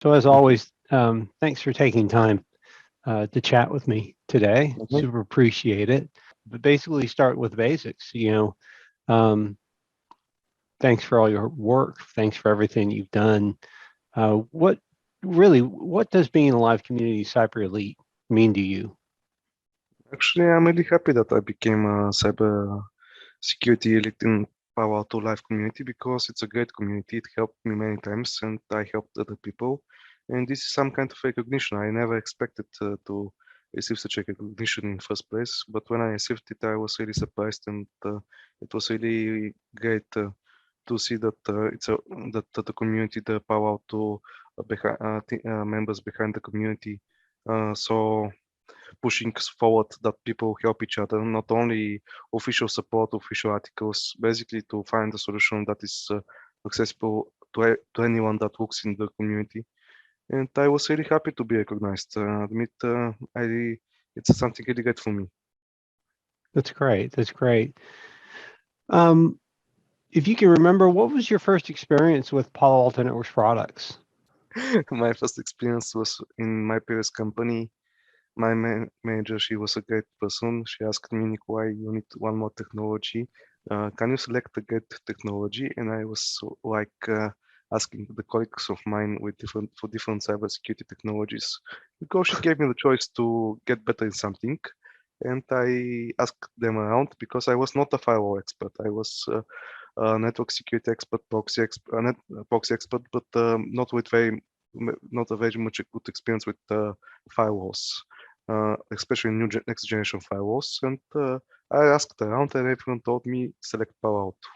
So as always, thanks for taking time to chat with me today. Mhm. Super appreciate it. But basically start with basics, um, thanks for all your work. Thanks for everything you've done. What does being a live community cyber elite mean to you? Actually, I'm really happy that I became a cyber security elite in Palo Alto Live community because it's a great community. It helped me many times and I helped other people. And this is some kind of recognition. I never expected to receive such a recognition in first place. But when I received it, I was really surprised and it was really great to see that that the community, the Palo Alto members behind the community, so pushing forward that people help each other, not only official support, official articles, basically to find a solution that is accessible to anyone that works in the community. And I was really happy to be recognized. Admit, it's something really great for me. That's great. That's great. Um, if you can remember, what was your first experience with Palo Alto Networks products? My first experience was in my previous company. My manager, she was a great person. She asked me, Nikolay, you need one more technology. Can you select a great technology? And I was like asking the colleagues of mine with different cybersecurity technologies because she gave me the choice to get better in something. And I asked them around because I was not a firewall expert. I was a network security expert, proxy expert, but not a very much a good experience with firewalls, especially next generation firewalls. And I asked around, and everyone told me select Palo Alto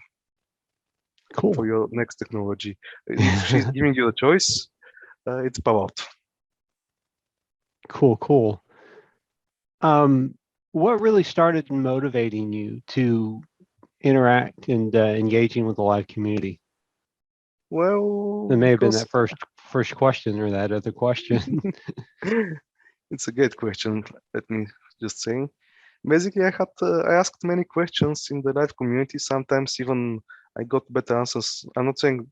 for Cool. your next technology. If she's giving you a choice, it's Palo Alto. Cool, cool. What really started motivating you to interact and engaging with the live community? That Well, may have been because that first question or that other question. it's a great question. Let me just say. Basically, I asked many questions in the live community. Sometimes even I got better answers. I'm not saying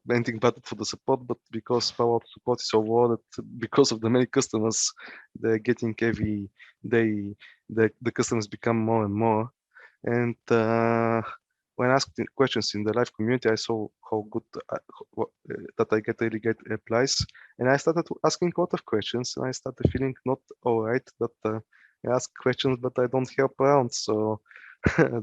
anything bad for the support, but because Power support is overloaded because of the many customers, they're getting heavy. They the customers become more and more. And when asked questions in the live community, I saw how good that I get really great replies, and I started asking a lot of questions, and I started feeling not all right that. I ask questions, but I don't help around. So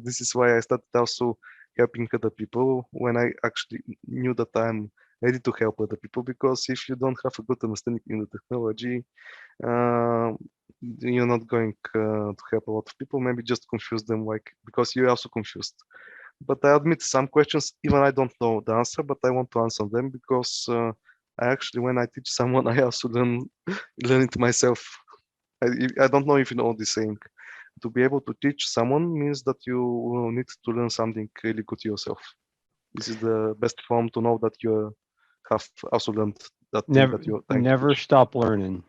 this is why I started also helping other people when I actually knew that I'm ready to help other people. Because if you don't have a good understanding in the technology, uh, you're not going to help a lot of people. Maybe just confuse them, like because you're also confused. But I admit some questions, even I don't know the answer, but I want to answer them because I actually, when I teach someone, I also learn it myself. I don't know if you know this saying. To be able to teach someone means that you will need to learn something really good yourself. This is the best form to know that you have also learned that thing never that you're trying to never teach. stop learning.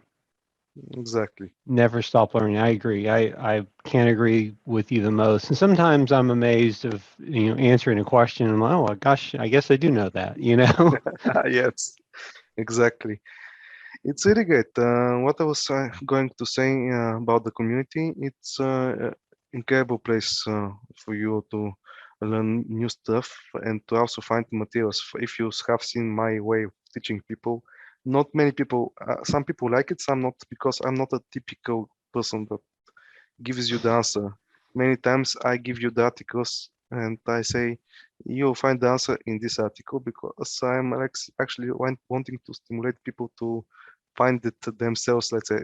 Exactly. Never stop learning. I agree. I can't agree with you the most. And sometimes I'm amazed of answering a question. I'm like, oh gosh, I guess I do know that. Yes, exactly. It's really great. What I was going to say about the community, it's incredible place for you to learn new stuff and to also find materials. If you have seen my way of teaching people, not many people, some people like it, some not, because I'm not a typical person that gives you the answer. Many times I give you the articles and I say, you'll find the answer in this article because I'm actually wanting to stimulate people to find it themselves. Let's say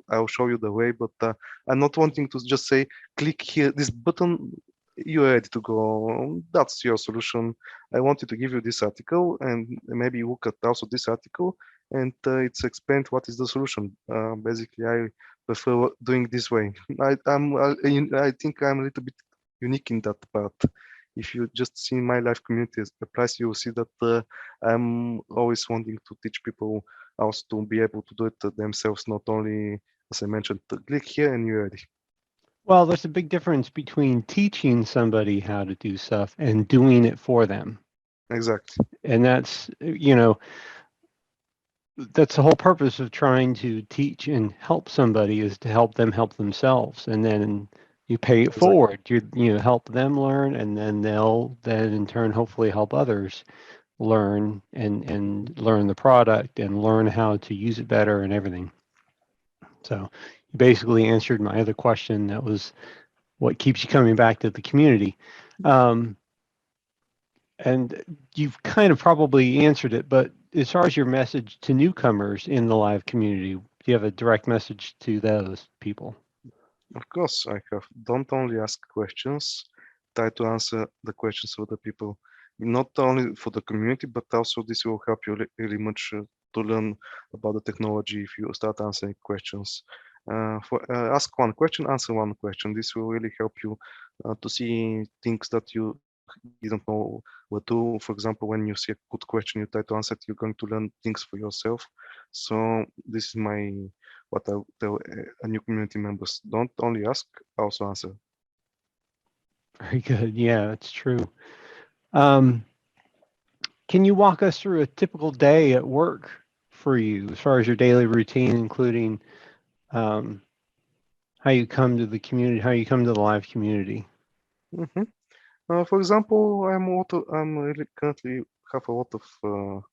I'll show you the way, but I'm not wanting to just say, click here, this button, you're ready to go. That's your solution. I wanted to give you this article and maybe you look at also this article and it's explained what is the solution. Basically, I prefer doing this way. I think I'm a little bit unique in that part. If you just see my life community applies, you will see that I'm always wanting to teach people also to be able to do it themselves, not only, as I mentioned, click here and you're ready. Well, there's a big difference between teaching somebody how to do stuff and doing it for them. Exactly. And that's, that's the whole purpose of trying to teach and help somebody, is to help them help themselves, and then you pay it Exactly. forward. You help them learn, and then they'll then in turn hopefully help others learn and learn the product and learn how to use it better and everything. So you basically answered my other question. That was what keeps you coming back to the community. Um, and you've kind of probably answered it, but as far as your message to newcomers in the live community, do you have a direct message to those people? Of course, I have. Don't only ask questions, try to answer the questions of the people. Not only for the community, but also this will help you really much to learn about the technology if you start answering questions. Ask one question, answer one question. This will really help you to see things that you didn't know what to. For example, when you see a good question, you try to answer it, you're going to learn things for yourself. So this is what I tell new community members. Don't only ask, also answer. Very good. Yeah, that's true. Um, can you walk us through a typical day at work for you, as far as your daily routine, including um, how you come to the community, how you come to the live community? Mhm. For example, I'm really currently have a lot of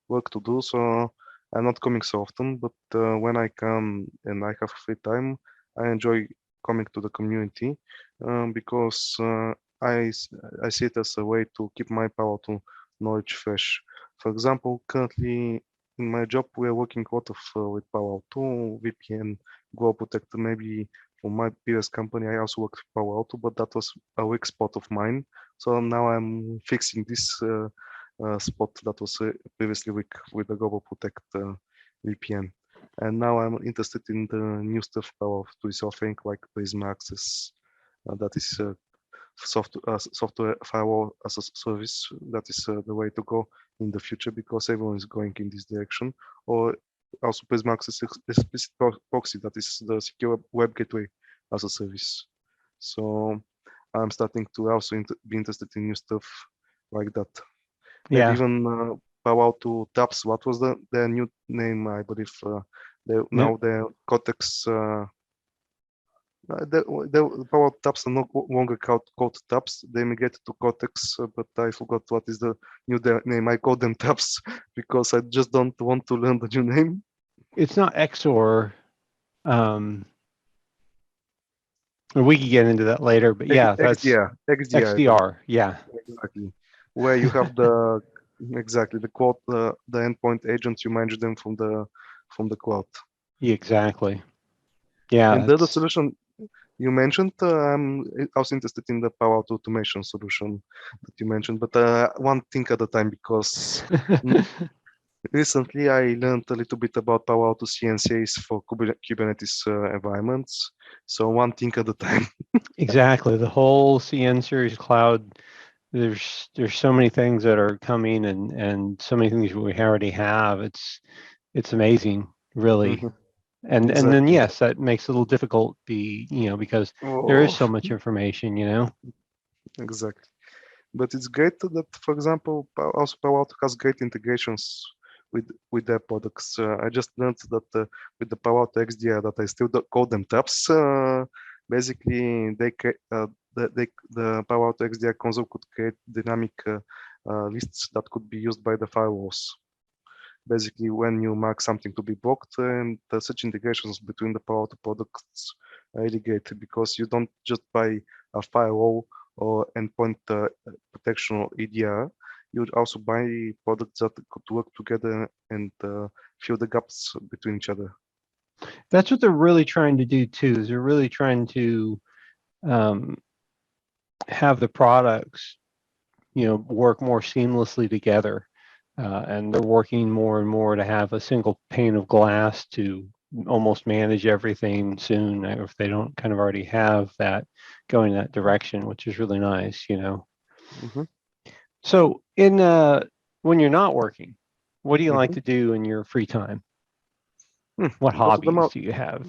work to do, so I'm not coming so often. But when I come and I have free time, I enjoy coming to the community because I see it as a way to keep my power to knowledge fresh. For example, currently in my job, we are working a lot of with Power 2, VPN, Go Protector. Maybe for my previous company, I also worked with Power 2, but that was a weak spot of mine. So now I'm fixing this spot that was previously weak with the Global Protect VPN. And now I'm interested in the new stuff Power 2 is offering, like Prisma Access. That is software firewall as a service. That is the way to go in the future because everyone is going in this direction. Or also Prisma Access explicit proxy, that is the secure web gateway as a service. So I'm starting to also be interested in new stuff like that. Maybe Yeah, even Power to Taps. What was their new name? I believe yeah, now the Cortex. The Power Taps are no longer called Taps. They migrated to Cortex, but I forgot what is the new name. I call them Taps because I just don't want to learn the new name. it's not XOR. Um, we could get into that later, but yeah, that's XDR, XDR, I believe. XDR. Yeah, Exactly. Where you have the exactly the quote the endpoint agents, you manage them from the cloud. exactly. Yeah, And the other it's solution you mentioned, I was interested in the Power Automation solution that you mentioned, but one thing at a time because recently I learned a little bit about Power Auto CNCs for Kubernetes environments. So one thing at a time. exactly the whole CN series cloud. There's so many things that are coming, and so many things we already have. It's amazing, really. Mhm. And then Exactly. yes, that makes it a little difficult, because there is Oh, so much information. exactly. But it's great that, for example, also Palo Alto has great integrations with their products. I just learned that with the Palo Alto XDR, that I still call them tabs. Basically, the Palo Alto XDR console could create dynamic lists that could be used by the firewalls. Basically, when you mark something to be blocked, and such integrations between the Palo Alto products are really great because you don't just buy a firewall or endpoint protection or EDR. You would also buy products that could work together and fill the gaps between each other. That's what they're really trying to do too. Is they're really trying to um, have the products, work more seamlessly together. And they're working more and more to have a single pane of glass to almost manage everything soon, if they don't kind of already have that going that direction, which is really nice. Mhm, So when you're not working, what do you like mhm. to do in your free time? What Go to the hobbies do you have?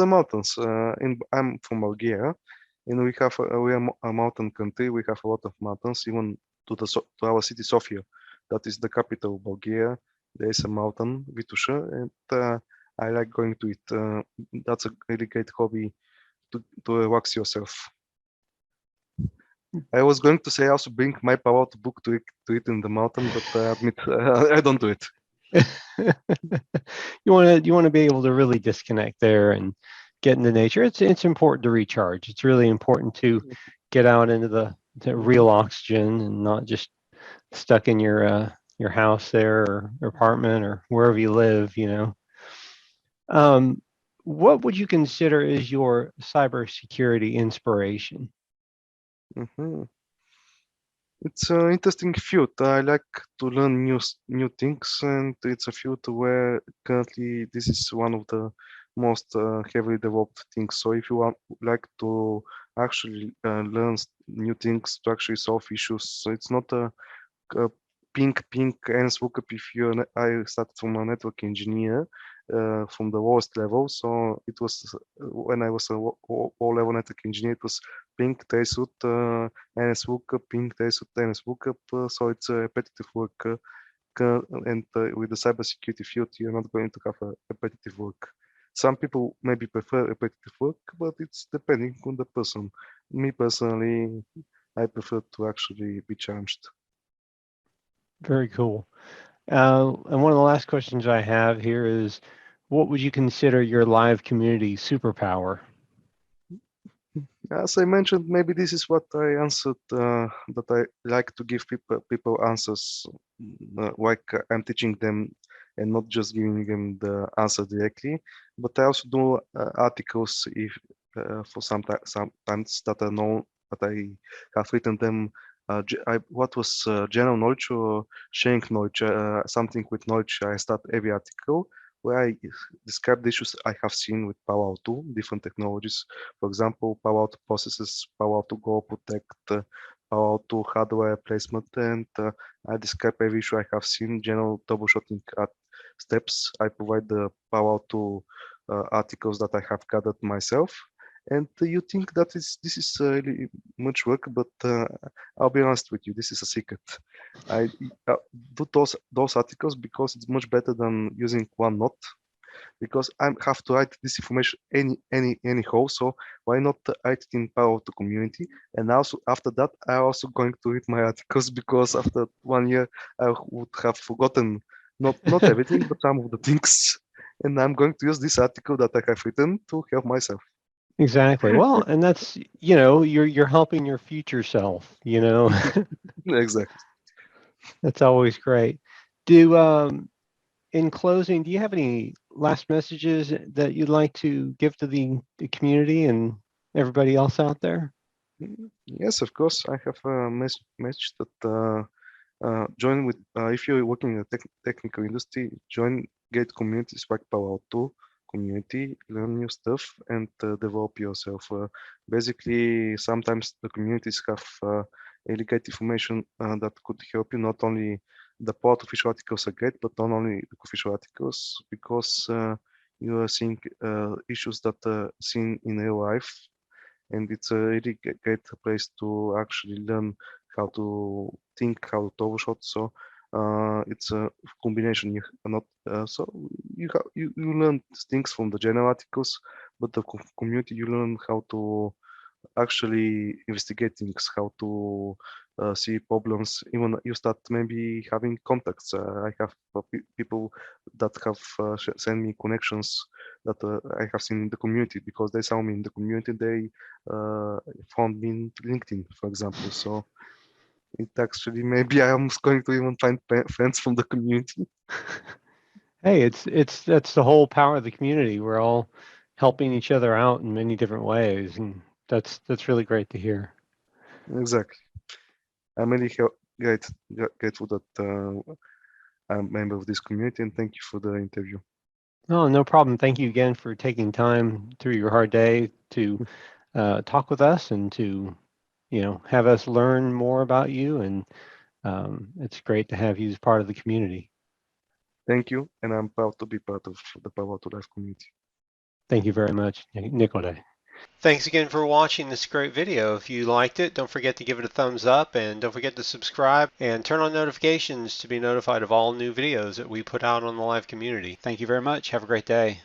mountains. I'm from Bulgaria, and we are a mountain country. We have a lot of mountains, even to our city Sofia, that is the capital of Bulgaria. There is a mountain, Vitusha, and I like going to it. That's a really great hobby to relax yourself. I was going to say also bring my power to book to it in the mountain, but I admit I don't do it. You want to be able to really disconnect there and get into nature. It's important to recharge. It's really important to get out into the real oxygen and not just stuck in your house there or apartment or wherever you live, you know. What would you consider is your cybersecurity inspiration? Mhm. It's an interesting field. I like to learn new things, and it's a field where currently this is one of the most heavily developed things. So if you like to actually learn new things to actually solve issues, so it's not a ping and lookup if I started from a network engineer from the lowest level. So it was when I was a low level network engineer, it was ping traceroute NS lookup, ping traceroute NS lookup. So it's a repetitive work. And with the cybersecurity field, you're not going to have a repetitive work. Some people maybe prefer repetitive work, but it's depending on the person. Me personally, I prefer to actually be challenged. Very cool. And one of the last questions I have here is, what would you consider your live community superpower? As I mentioned, maybe this is what I answered, that I like to give people answers, like I'm teaching them and not just giving them the answer directly. But I also do articles if for sometimes that I know that I have written them. What was general knowledge or sharing knowledge? Something with knowledge. I start every article where I describe the issues I have seen with Power Auto, different technologies. For example, Power Auto processes, Power Auto Go Protect, Power Auto hardware placement, and I describe every issue I have seen, general troubleshooting steps. I provide the Power Auto articles that I have gathered myself. And you think that this is really much work, but I'll be honest with you, this is a secret. I uh, do those articles because it's much better than using one note, because I have to write this information anyhow. So why not write it in Power to Community? And also after that, I also going to read my articles, because after 1 year I would have forgotten not everything, but some of the things. And I'm going to use this article that I have written to help myself. Exactly. Well, and that's, you're helping your future self, you know. Exactly. That's always great. Do In closing, do you have any last messages that you'd like to give to the community and everybody else out there? Yes, of course. I have a message that join with if you're working in the technical industry, join great communities like Palo Alto community, learn new stuff, and develop yourself. Basically, sometimes the communities have really great information that could help you. Not only the part official articles are great, but not only the official articles, because you are seeing issues that are seen in real life, and it's a really great place to actually learn how to think, how to troubleshoot. So it's a combination. You not so you learn things from the general articles, but the community you learn how to actually investigate things, how to see problems. Even you start maybe having contacts. I have people that have sent me connections that I have seen in the community, because they saw me in the community. They found me in LinkedIn, for example. So it actually, maybe I am going to even find friends from the community. Hey, it's that's the whole power of the community. We're all helping each other out in many different ways, and that's really great to hear. Exactly. I'm really grateful that I'm a member of this community, and thank you for the interview. Oh, no problem. Thank you again for taking time through your hard day to talk with us and to, have us learn more about you. And it's great to have you as part of the community. Thank you, and I'm proud to be part of the Power to Life community. Thank you very much, Nikolay. Thanks again for watching this great video. If you liked it, don't forget to give it a thumbs up, and don't forget to subscribe and turn on notifications to be notified of all new videos that we put out on the live community. Thank you very much. Have a great day.